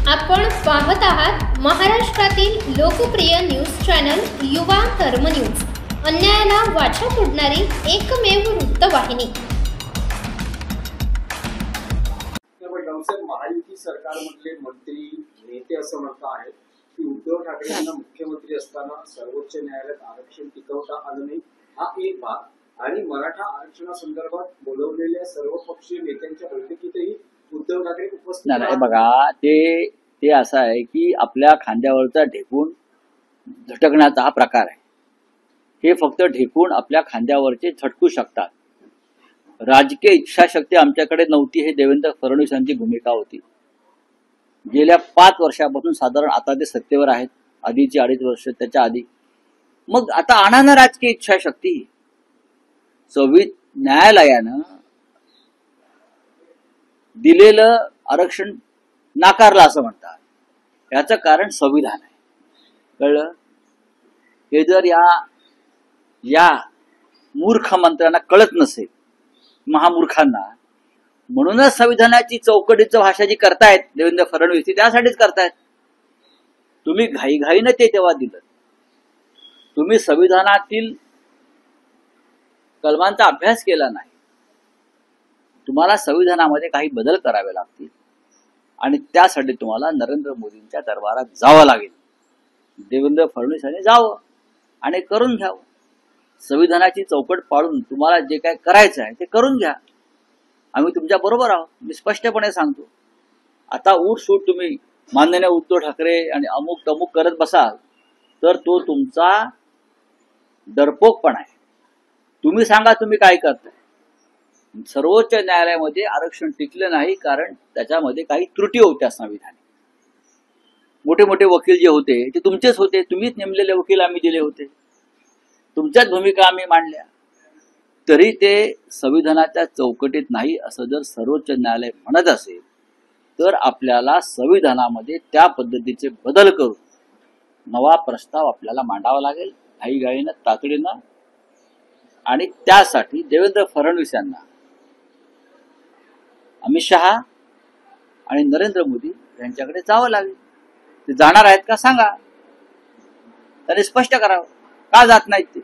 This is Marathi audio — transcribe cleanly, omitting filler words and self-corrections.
आपण पाहत आहात महाराष्ट्रातील लोकप्रिय न्यूज चॅनल युवा धर्म न्यूज, अन्यायाला वाचा फोडणारी एकमेव वृत्तवाहिनी। महायुती सरकारमधले मंत्री नेते असं म्हणत आहेत की उद्धव ठाकरे यांना मुख्यमंत्री असताना सर्वोच्च न्यायालयात आरक्षण टिकवता आलं नाही, हा एक भाग। आणि मराठा आरक्षणासंदर्भात बोलवलेल्या सर्वपक्षीय नेत्यांच्या बैठकीतही उद्धव ठाकरे उपस्थित नाही। बघा, ते असं आहे की आपल्या खांद्यावरचा ढेकून झटकण्याचा हा प्रकार आहे। हे फक्त ढेकून आपल्या खांद्यावरचे झटकू शकतात। राजकीय इच्छाशक्ती आमच्याकडे नव्हती, हे देवेंद्र फडणवीस यांची भूमिका होती। गेल्या 5 वर्षापासून साधारण आता ते सत्तेवर आहेत, आधीची 2.5 वर्ष त्याच्या आधी। मग आता आणा ना राजकीय इच्छाशक्ती। न्यायालयानं दिलेलं आरक्षण नाकारलं असं म्हणतात, याचं कारण संविधान आहे। कळलं? हे जर या मूर्ख मंत्र्यांना कळत नसेल, महामूर्खांना, म्हणूनच संविधानाची चौकटीचं भाषा जी करतायत देवेंद्र फडणवीस, त्यासाठीच करतायत। तुम्ही घाईघाईनं ते तेव्हा दिलं। तुम्ही संविधानातील कलमांचा अभ्यास केला नाही। तुम्हाला संविधानामध्ये काही बदल करावे लागतील आणि त्यासाठी तुम्हाला नरेंद्र मोदींच्या दरबारात जावं लागेल। देवेंद्र फडणवीस यांनी जावं आणि करून घ्यावं। संविधानाची चौकट पाळून तुम्हाला जे काय करायचं आहे ते करून घ्या। आम्ही तुमच्या बरोबर आहोत, मी स्पष्टपणे सांगतो। आता उठसूट तुम्ही माननीय उद्धव ठाकरे आणि अमुक तमुक करत बसाल तर तो तुमचा डरपोकपणा आहे। तुम्ही सांगा तुम्ही काय करताय। सर्वोच्च न्यायालयामध्ये आरक्षण टिकलं नाही कारण त्याच्यामध्ये काही त्रुटी होत्या संविधानात। मोठे मोठे वकील जे होते ते तुमचेच होते, तुम्हीच नेमलेले वकील आम्ही दिले होते, तुमच्याच भूमिका आम्ही मांडल्या, तरी ते संविधानाच्या चौकटीत नाही असं जर सर्वोच्च न्यायालय म्हणत असेल तर आपल्याला संविधानामध्ये त्या पद्धतीचे बदल करून नवा प्रस्ताव आपल्याला मांडावा लागेल, घाईघाईनं, तातडीनं। आणि त्यासाठी देवेंद्र फडणवीस यांना, अमित शहा आणि नरेंद्र मोदी यांच्याकडे जावं लागेल। ते जाणार आहेत का सांगा, त्यांनी स्पष्ट करावं, का जात नाहीत ते।